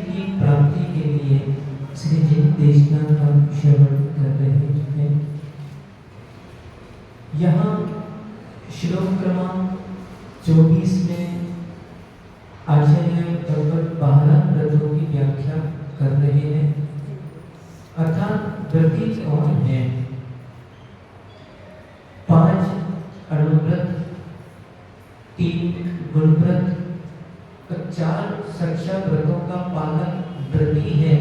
की प्राप्ति के लिए श्री जिन देशना का श्रवण कर रहे हैं। यहाँ श्लोक क्रमांक 24 में आचार्य भगवत 12 व्रतों की व्याख्या कर रहे हैं। अर्थात व्रती कौन है? 5 अणुव्रत, 3 गुणव्रत, 4 सक्षा व्रतों का पालक व्रती है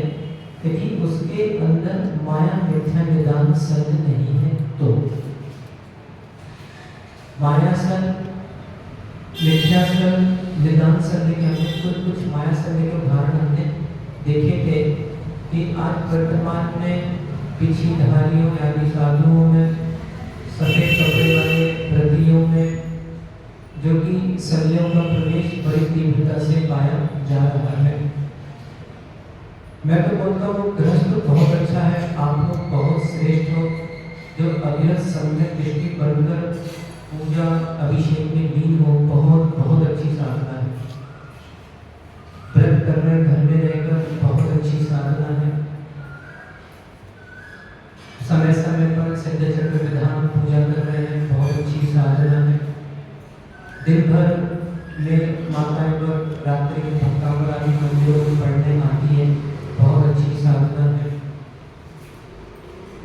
यदि उसके अंदर माया मिथ्या निदान संग नहीं है तो। माया संग, मिथ्या संग, निदान संग के हमने कुछ माया संग के उदाहरण हमने देखे थे कि आज वर्तमान में पीछीधारियों यानी साधुओं में, सफेद कपड़े वाले व्रतियों में जो कि सलियों का प्रवेश बड़ी तीव्रता से पाया जा रहा है। मैं तो बोलता हूँ गृहस्थ बहुत अच्छा है, आप लोग बहुत श्रेष्ठ हो जो अविरत सम्यक दृष्टि बनकर पूजा अभिषेक में लीन हो। बहुत बहुत अच्छी साधना है। व्रत कर रहे घर में रहकर बहुत अच्छी साधना है। समय समय पर सिद्ध चक्र विधान पूजा कर रहे हैं, बहुत अच्छी साधना है। दिन भर में माताएं लोग रात्रि के भक्तावर आदि मंदिरों में पढ़ने आती है, बहुत अच्छी साधना है।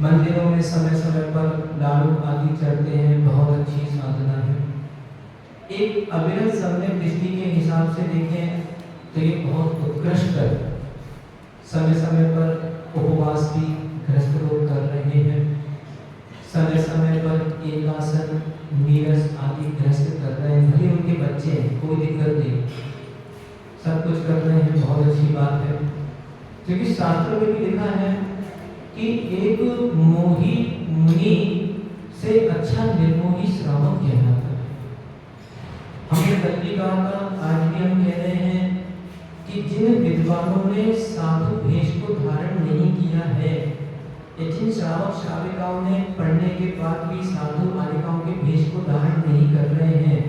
मंदिरों में समय समय पर लाडू आदि चढ़ते हैं, बहुत अच्छी साधना है। एक अविरत सम्यक दृष्टि के हिसाब से देखें तो ये बहुत उत्कृष्ट है। समय समय पर उपवास भी गृहस्थ लोग कर रहे हैं, समय समय पर एकासन नीरस आदि गृहस्थ कर रहे हैं। भले उनके बच्चे हैं, कोई दिक्कत नहीं, सब कुछ कर रहे हैं, बहुत अच्छी बात है। क्योंकि शास्त्रों में भी लिखा है कि एक मोही मुनि से अच्छा निर्मोही श्रावक कहलाता है। हमने कल भी कहा था, आज भी हम कह रहे हैं कि जिन विद्वानों ने साधु भेष को धारण नहीं किया है, जिन श्रावक श्राविकाओं ने पढ़ने के बाद भी साधु बालिकाओं के भेष को धारण नहीं कर रहे हैं,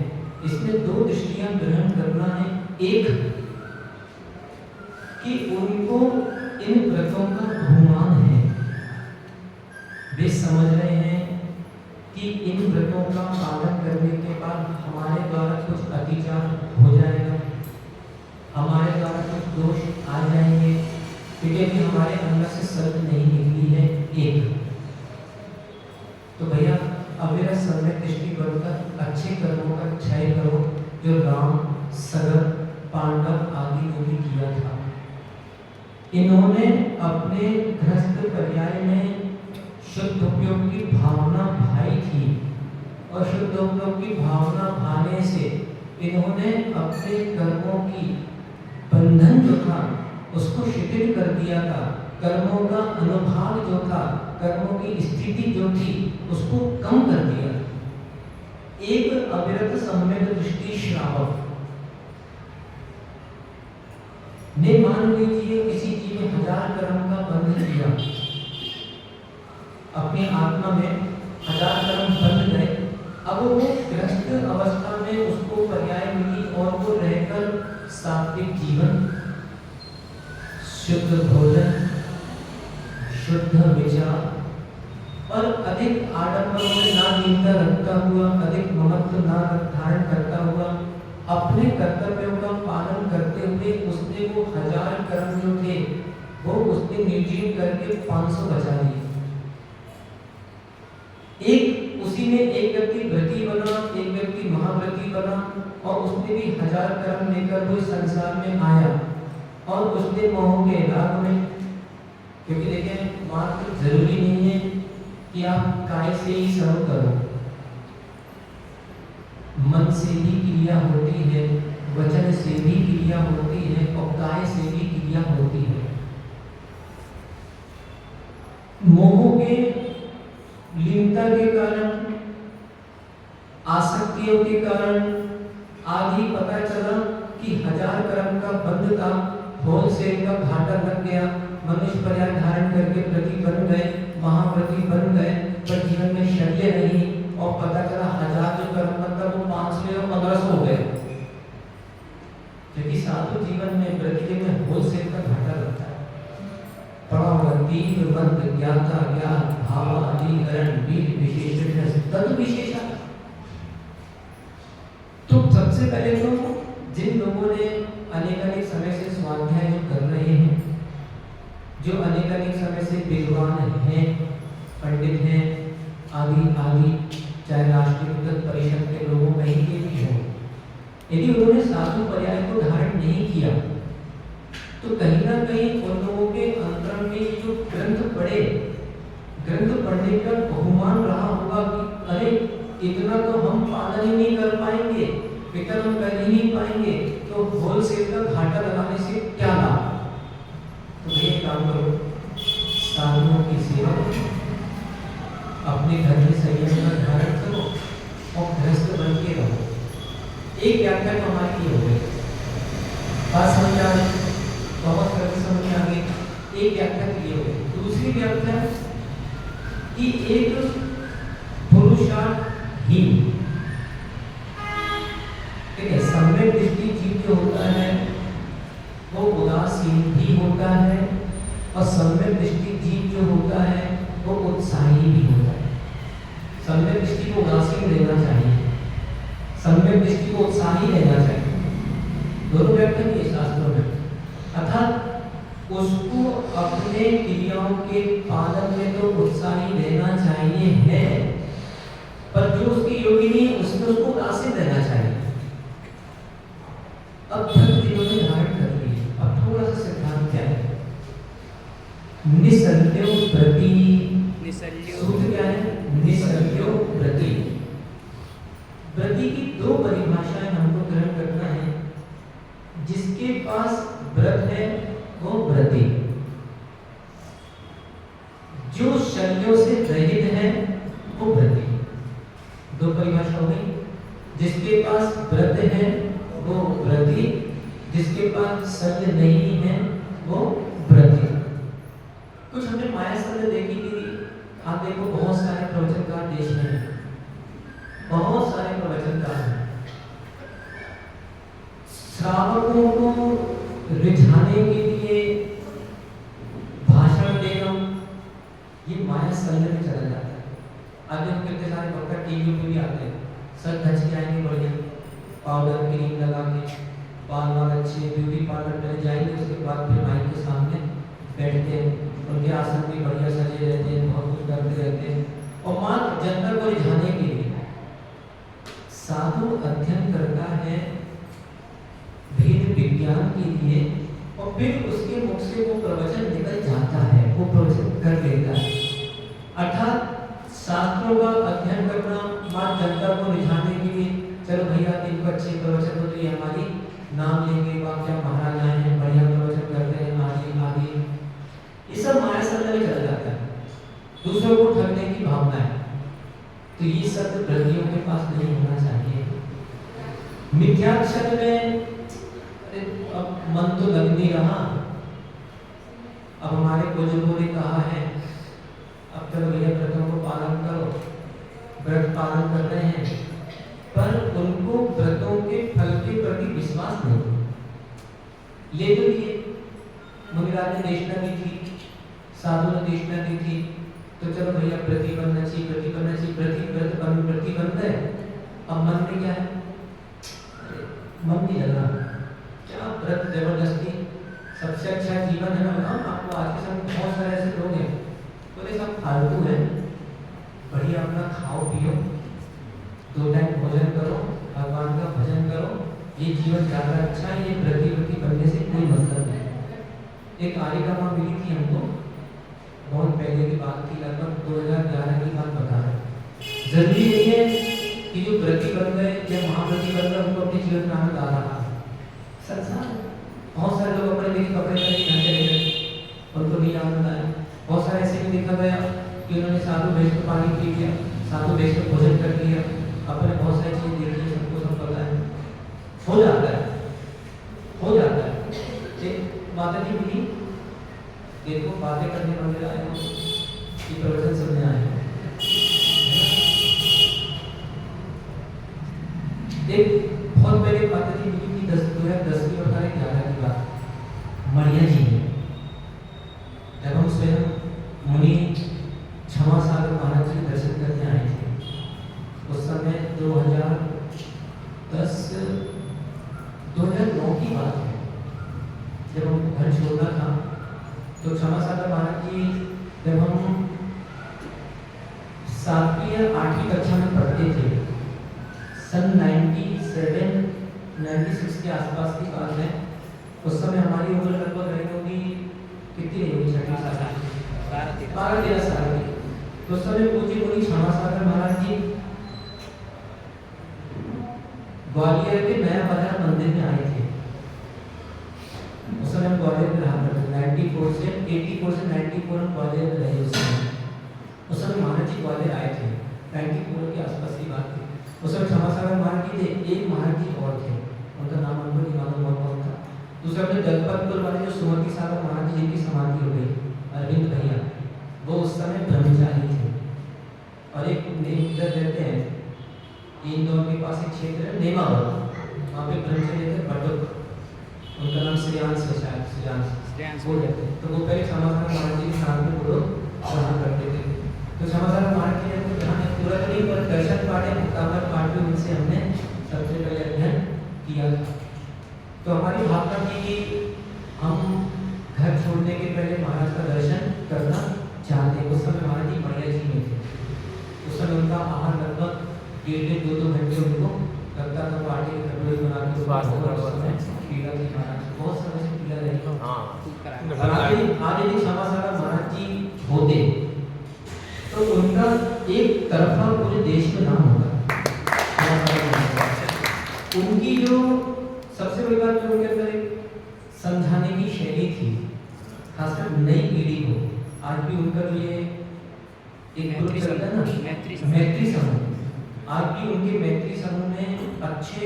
इसमें 2 दृष्टियां ग्रहण करना है। एक कि उनको इन व्रतों का अभिमान है, वे समझ रहे हैं कि इन व्रतों का पालन करने के बाद हमारे द्वारा कुछ अतिचार हो जाएगा, हमारे द्वारा कुछ दोष आ जाएंगे, क्योंकि हमारे अंदर से सत्य नहीं निकली है। एक तो भैया अविरत सम्यक दृष्टि बनकर अच्छे कर्मों का क्षय करो, जो राम, सगर, पांडव आदि को भी किया था। इन्होंने अपने गृहस्थ पर्याय में शुद्ध उपयोग की भावना भाई थी, और शुद्ध उपयोग की भावना भाने से इन्होंने अपने कर्मों की बंधन जो था उसको शिथिल कर दिया था। कर्मों का अनुभाग जो था, कर्मों की स्थिति जो थी, उसको कम कर दिया। एक अविरत सम्यक दृष्टि श्रावक ने मान लीजिए किसी चीज में 1000 कर्म का बंध किया, अपनी आत्मा में 1000 कर्म बंध गए। अब वो ग्रस्त अवस्था में उसको पर्याय मिली और वो रहकर सात्विक जीवन, शुद्ध भोजन, शुद्ध विचार और अधिक आडंबरों में ना लीनता रखता हुआ, अधिक ममत्व ना धारण करता हुआ, अपने कर्तव्यों का पालन करते हुए उसने वो 1000 कर्म जो थे वो उसने निर्जीव करके 500 बचा लिए। एक उसी में एक व्यक्ति व्रती बना, एक व्यक्ति महाव्रती बना, और उसने भी 1000 कर्म लेकर हुए संसार में आया, और उसने मोह के राग में, क्योंकि देखिए मात्र जरूरी नहीं है कि आप काय से ही सर्व करो, मन से भी क्रिया होती है, वचन से भी क्रिया होती है, और काय से भी क्रिया होती है। मोह के लीनता के कारण, आसक्तियों के कारण आदि पता चला कि 1000 कर्म का बंध था, होलसेल का घाटा लग गया। मनुष्य पर्याय धारण करके व्रती बन गए, महाव्रती बन गए, पर जीवन में शल्य नहीं, और पता चला 1000 जो कर्म मतलब वो 500 या 1500 हो गए। क्योंकि साधु जीवन में व्रती में होलसेल का घाटा लगता है। पड़ा हुआ तीव्र मंत्र ज्ञाता ज्ञान भाव अधिकरण वीर विशेषण तद विशेषण। तो सबसे पहले तो जिन लोगों ने अनेक समय से स्वाध्याय जो कर रहे हैं, जो अनेक समय से विद्वान हैं, पंडित हैं आदि आदि, चाहे राष्ट्रीय उद्योग परिषद के लोगों में ही के भी हो, यदि उन्होंने साधु पर्याय को धारण नहीं किया तो कहीं ना कहीं उन लोगों के अंतरण में जो ग्रंथ पढ़े, ग्रंथ पढ़ने का बहुमान रहा होगा कि अरे इतना तो हम पालन ही नहीं कर पाएंगे, इतना हम कर ही नहीं पाएंगे, तो होलसेल का घाटा लगाने से क्या लाभ। तो ये काम करो, साधुओं की सेवा करो, अपने घर में संयम का धारण करो और गृहस्थ बन के रहो। एक व्याख्या तो हमारी ये हो गई, बात समझ आ गई, बहुत सरल समझ आ गई। एक व्याख्या ये हो गई। दूसरी व्याख्या कि एक पुरुषार्थहीन, ठीक है, सम्यक दृष्टि जीव जो होता है वो उदासीन भी होता है, और सम्यक दृष्टि जीव जो होता है वो उत्साही भी होता है। सम्यक दृष्टि को उदासीन रहना चाहिए, सम्यक दृष्टि को उत्साही रहना चाहिए, दोनों व्याख्या की शास्त्रों में। अर्थात उसको अपने क्रियाओं के पालन में तो उत्साही रहना चाहिए है, पर जो उसकी योगी नहीं है उसमें उसको उदासीन रहना चाहिए। अब भक्त जिन्होंने धारण कर ली, अब थोड़ा सा सिद्धांत क्या है। निसंदेह प्रति, सूत्र क्या है? निसंदेह प्रति। व्रती की दो परिभाषाएं हमको ग्रहण करना है। जिसके पास व्रत है वो व्रती, जो शल्यों से रहित है वो व्रती। दो परिभाषा हो गई। जिसके पास व्रत है वो व्रती, जिसके पास शल्य नहीं है वो व्रती। कुछ हमने माया शल्य देखी थी। आप देखो बहुत सारे प्रवचनकार देश में हैं, बहुत सारे प्रवचनकार हैं। श्रावकों को रिझाने के लिए भाषण देना, ये माया शल्य में चला जाता है। आगे हम कितने सारे डॉक्टर टीवी पे भी आते हैं, सर ढच के आएंगे, बढ़िया पाउडर क्रीम लगा के, बाल बाल अच्छे ब्यूटी पार्लर में जाएंगे, उसके बाद फिर माइक के सामने बैठते हैं, उनके आसन भी बढ़िया सजे रहते हैं, बहुत कुछ करते रहते हैं, और मात्र जनता को रिझाने के लिए। साधु अध्ययन करता है भेद विज्ञान के लिए, और फिर उसके मुख से वो प्रवचन निकल जाता है, वो प्रवचन कर लेता है। अर्थात शास्त्रों का अध्ययन करना मात्र जनता को रिझाने के लिए, चलो भैया इनको अच्छे प्रवचन हो तो ये हमारी नाम लेंगे, वाक्य महाराजाएं हैं, बढ़िया प्रवचन करते हैं, आदि आदि, ये सब माया शल्य में चला जाता है। दूसरों को ठगने की भावना है, तो ये सब व्रतियों के पास नहीं होना चाहिए। मिथ्याक्षर में अब मन तो लग नहीं रहा। अब हमारे बुजुर्गों ने कहा है अब चलो भैया व्रतों को पालन करो, व्रत पालन कर रहे हैं, पर उनको व्रतों के फल के प्रति विश्वास नहीं। ले तो लिए, मुनिराज ने देशना दी थी, साधु ने देशना दी थी, तो चलो भैया व्रती बनना चाहिए, व्रती बनना चाहिए, व्रती बन गए। अब मन में क्या है? मन नहीं लग रहा, क्या व्रत जबरदस्ती सबसे अच्छा जीवन है ना। आपको आज के समय बहुत सारे ऐसे लोग हैं, बोले सब फालतू है, बढ़िया अपना खाओ पियो, 2 टाइम भोजन करो, भगवान का भजन करो, ये जीवन ज़्यादा अच्छा है, ये व्रती बनने से कोई मतलब नहीं। एक आर्यका माँ मिली थी हमको, बहुत पहले की बात थी, लगभग 2011 की बात बता रहे। जरूरी नहीं है कि जो व्रती बन गए या महाव्रती बन गए उनको अपने जीवन में आनंद आ रहा। संसार बहुत सारे लोग अपने लिए कपड़े पहन के चले गए, उनको नहीं आनंद आया। बहुत सारे ऐसे भी देखा गया कि उन्होंने साधु भेष में पानी पी लिया, साधु भेष में भोजन कर लिया, अपने बहुत सारी चीज़ देख ली, सबको सब पता है, हो जाता है, हो जाता है। एक माता जी मिली, देखो बातें करने वाले आए हो, ये प्रवचन सुनने आए हो। एक बहुत पहले माता जी मिली थी, 2010 में, और मणिया जी ने, जब हम स्वयं मुनि क्षमा सागर महाराज जी के दर्शन करने आए थे, उस समय 2009 की बात है, जब हम घर छोड़ना था तो क्षमा सागर महाराज जी, जब हम 7वीं या 8वीं कक्षा में पढ़ते थे, सन 96 के आसपास की बात है। उस समय हमारी उम्र लगभग रही होगी, कितनी रही होगी, 6 साल, 12-13 साल की। तो उस समय पूज्य मुनि क्षमा सागर महाराज जी ग्वालियर के नया बाजार मंदिर में आए थे। उस समय हम ग्वालियर में रहा करते, 84 से 94 हम ग्वालियर में रहे। उस समय महाराज जी ग्वालियर आए थे, 94 के आसपास की बात थी। उस समय क्षमा सागर महाराज जी थे, एक महाराज जी और थे, उनका नाम हमको नहीं मालूम और कौन था। दूसरा अपने दलपतपुर वाले जो सुमति सागर महाराज जी जिनकी समाधि हो गई, अरविंद भैया, वो उस समय ब्रह्मचारी थे। और एक इधर रहते हैं, इंदौर के पास एक क्षेत्र है नेमावर, वहाँ पे ब्रह्मचारी रहते बटुक, उनका नाम श्रेयांश है, शायद श्रेयांश हो जाते हैं। तो वो पहले क्षमा सागर महाराज जी के साथ में बोलो पढ़ा करते थे। तो क्षमा सागर महाराज जी ने पूरा नहीं पर दर्शन पाठ है, मुक्तावर पाठ भी उनसे हमने सबसे पहले अध्ययन किया था। तो हमारी भावना थी कि हम घर छोड़ने के पहले महाराज का दर्शन करना चाहते। उस समय महाराज जी मणिया जी में थे। उस समय उनका आहार लगभग 1.5-2 घंटे उनको लगता था। वो आटे की कटोरी बना के पीला थी महाराज, बहुत समय से पीला रही। आज यदि क्षमा सागर महाराज जी होते तो उनका एक तरफा पूरे देश में नाम होगा। उनकी जो सबसे बड़ी बात जो उनके अंदर एक समझाने की शैली थी, खासकर नई पीढ़ी को। आज भी उनका जो ये एक ग्रुप चलता है ना, मैत्री समूह, आज भी उनके मैत्री समूह में अच्छे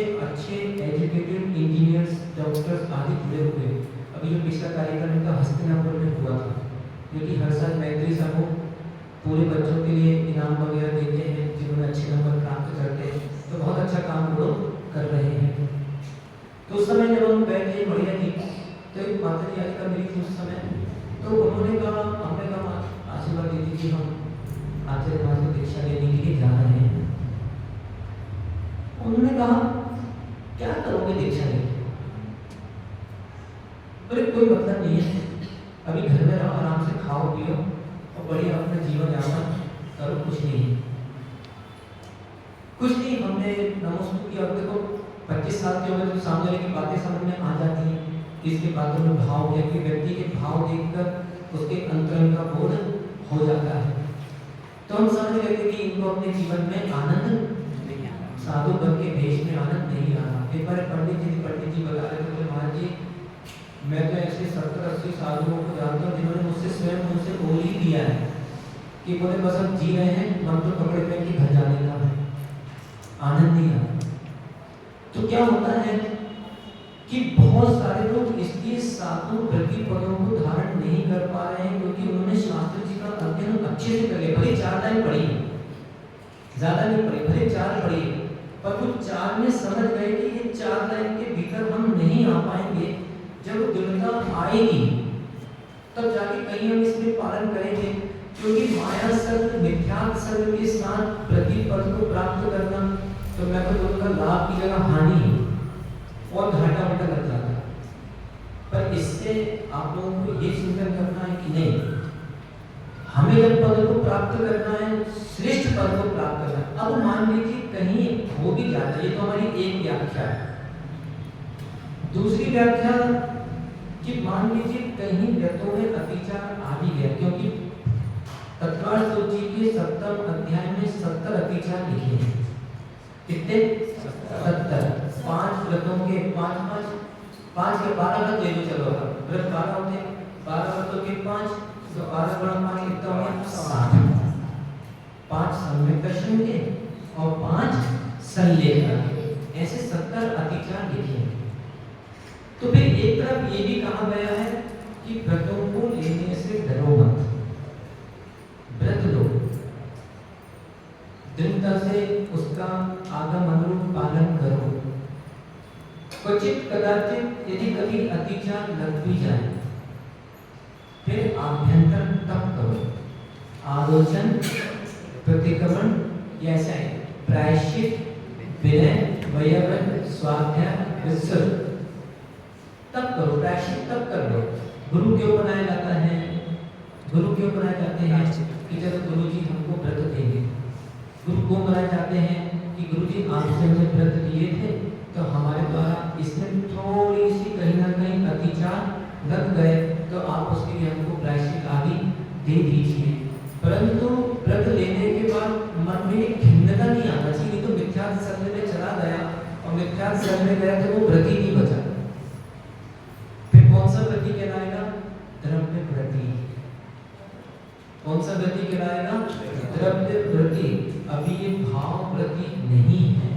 एजुकेटेड इंजीनियर्स, डॉक्टर्स आदि जुड़े हुए। अभी जो पिछला कार्यक्रम इनका हस्तिनापुर में हुआ था, क्योंकि हर साल मैत्री समूह पूरे बच्चों के लिए इनाम वगैरह देते हैं जिन्होंने अच्छे नंबर प्राप्त करते हैं। तो बहुत अच्छा काम वो लोग कर रहे हैं। तो उस समय जब हम बैठे बढ़िया जी, तो एक माता जी आई का मेरी थी उस समय। तो उन्होंने कहा, हमने कहा आशीर्वाद दी थी कि हम आचार्य महाराज को दीक्षा लेने के लिए जा रहे हैं। उन्होंने कहा क्या करोगे दीक्षा लेके? बोले कोई मतलब नहीं है, अभी घर में रहो, आराम से खाओ पियो और बढ़िया अपना जीवन यापन करो, कुछ नहीं। हमने नमस्कार किया। देखो 25 साल के हो गए तो सामने वाले की बातें समझ में आ जाती हैं, इसके बातों में भाव है कि व्यक्ति के भाव देखकर उसके अंतरंग का बोध हो जाता है। तो हम समझ गए थे कि इनको अपने जीवन में आनंद नहीं आ रहा, साधु बन के भेष में आनंद नहीं आ रहा। एक बार पंडित जी बता रहे थे, महाराज जी मैं तो ऐसे 70-80 साधुओं को जानता हूँ जिन्होंने मुझसे स्वयं मुझसे बोल ही दिया है कि बोले बस हम जी रहे हैं, मंत्र पकड़े पहन के घर जाने का है, आनंद नहीं आ रहा। तो क्या होता है कि बहुत सारे लोग इसलिए साधु वृत्ति पदों को धारण नहीं कर पा रहे हैं क्योंकि उन्होंने शास्त्र जी का अध्ययन अच्छे से कर लिया। भले 4 लाइन पढ़ी, ज्यादा नहीं पढ़ी, भले 4 पढ़ी, पर वो 4 में समझ गए कि ये 4 लाइन के भीतर हम नहीं आ पाएंगे। जब दृढ़ता आएगी तब जाके कहीं हम इसमें पालन करेंगे, क्योंकि माया सर्ग मिथ्या सर्ग के साथ प्रतिपद को प्राप्त करना तो मैं तो बोलूँगा लाभ की जगह हानि है और घाटा लग जाता है। पर इससे आप लोगों को ये चिंतन करना है कि नहीं, हमें जब पद को प्राप्त करना है, श्रेष्ठ पद को प्राप्त करना है। अब मान लीजिए कहीं हो भी जाता है, ये तो हमारी एक व्याख्या है। दूसरी व्याख्या कि मान लीजिए कहीं व्रतों में अतिचार आ भी गया, क्योंकि तत्काल सूची के 7वें अध्याय में 70 अतिचार लिखे हैं। कितने? 70। 5 व्रतों के 5 के 12 व्रत ले लो, चलो व्रत 12 होते हैं, 12 व्रतों के 5 तो 12 गुणा 5 कितना हो गया? 7। 5 सम्यक दर्शन के और 5 संलेख के, ऐसे 70 अतिचार लिखे हैं। तो फिर एक तरफ ये भी कहा गया है कि व्रतों को लेने से डरो मत, व्रत लो, दृढ़ता से उसका आगम अनुरूप पालन करो। क्वचित कदाचित यदि कभी अतिचार लग भी जाए, फिर आभ्यंतर तप करो, आलोचन, प्रतिक्रमण, ऐसा है प्रायश्चित, विनय, वैयावरण, स्वाध्याय, विसर्जन तब करो। प्रायश्चित तब कर लो। गुरु क्यों बनाया जाता है? गुरु क्यों बनाए जाते हैं? कि जब गुरु जी हमको व्रत देंगे। गुरु क्यों बनाए जाते हैं? कि गुरु जी आपसे जब व्रत लिए थे तो हमारे द्वारा इसमें थोड़ी सी कहीं ना कहीं अतिचार लग गए, तो आप उसके लिए हमको प्रायश्चित आदि दे दीजिए। परंतु व्रत लेने के बाद मन में खिन्नता नहीं आना चाहिए, तो मिथ्यात्व शब्द में चला गया और मिथ्यात्व शब्द में गया तो वो व्रती नहीं बचा। फिर कौन सा व्रती कहलाएगा? द्रव्य व्रती। कौन सा व्रती कहलाएगा? द्रव्य व्रती। अभी ये भाव व्रती नहीं है।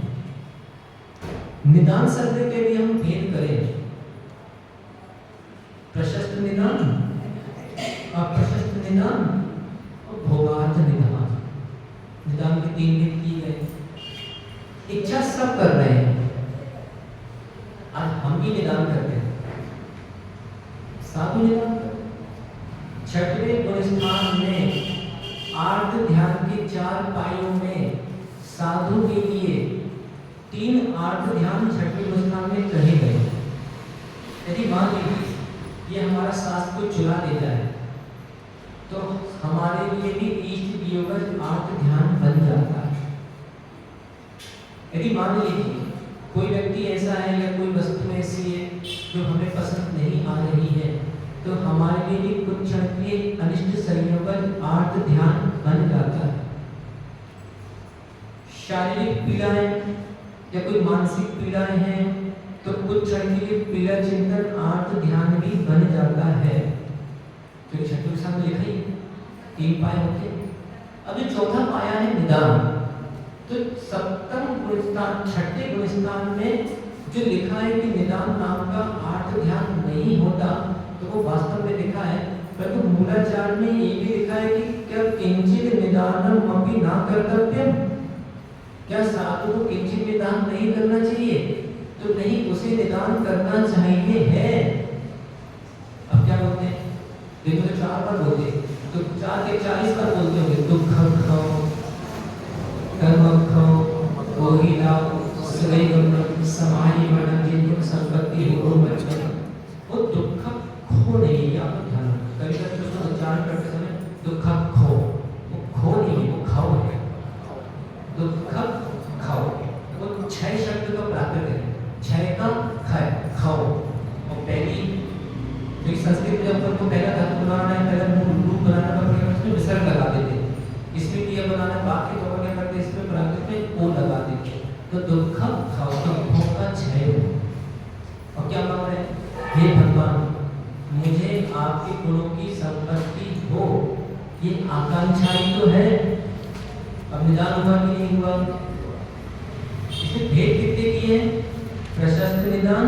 निदान शब्द के लिए हम भेद करें, प्रशस्त निदान, अप्रशस्त निदान और भोगार्थ निदान। निदान के 3 भेद किए गए। इच्छा सब कर रहे हैं, आज हम भी निदान करते हैं, साधु निदान करते। छठवें गुणस्थान में आर्त ध्यान के 4 पाइयों में साधु के लिए 3 आर्त ध्यान छठवें गुणस्थान में कहे गए। यदि मान लीजिए ये हमारा शास्त्र को चुरा देता है तो हमारे लिए भी इष्ट वियोगज आर्त ध्यान बन जाता है। यदि मान लीजिए कोई व्यक्ति ऐसा है या कोई वस्तु ऐसी है जो हमें पसंद नहीं आ रही है, तो हमारे लिए भी कुछ क्षण के अनिष्ट संयोगज आर्त ध्यान बन जाता है। शारीरिक पीड़ाएं या कोई मानसिक पीड़ाएं हैं तो कुछ क्षण के लिए पीड़ा चिंतन आर्त ध्यान भी बन जाता है। तो छठवें सामने लिखा ही 3 पाए होते। अब जो चौथा पाया है निदान, तो सप्तम गुणस्थान छठे गुणस्थान में जो लिखा है कि निदान नाम का आर्त ध्यान नहीं होता, तो वो वास्तव में लिखा है, परंतु मूलाचार में ये भी लिखा है कि क्या किंचित निदानम अपि न कर्तव्यम, क्या साधु को किंचित निदान नहीं करना चाहिए? तो नहीं, उसे निदान करना चाहिए है। अब क्या बोलते हैं? दिन में 4 बार बोलते, तो 4 के 40 बार बोलते होंगे। दुख खाओ, कर्म खाओ, कोई लाओ, सदै गमन, समाई मरण, जिन संपत्ति हो बचन। वो दुख खो नहीं है, आप ध्यान रखो। कभी कभी उसको उच्चारण करते समय दुख खो, वो खो नहीं है, वो खाओ है। दुख खाओ, वो 6 शब्द का प्राकृत है। 6 का खाए, खाओ। और पहली जो संस्कृत में अपन को पहला धातु बनाना है, पहला रूप बनाना पड़ेगा, उसमें विसर्ग लगा देते। इसमें क्रिया बनाना बाकी तो क्या करते, इसमें प्राकृत में ओ लगा देते। तो दुख खाओ, दुखों का क्षय हो। और क्या मांग रहे हैं? हे भगवान, मुझे आपके गुणों की संपत्ति हो, ये आकांक्षा ही तो है। अब निदान हुआ कि नहीं हुआ? इसमें भेद कितने किए हैं? प्रशस्त निदान,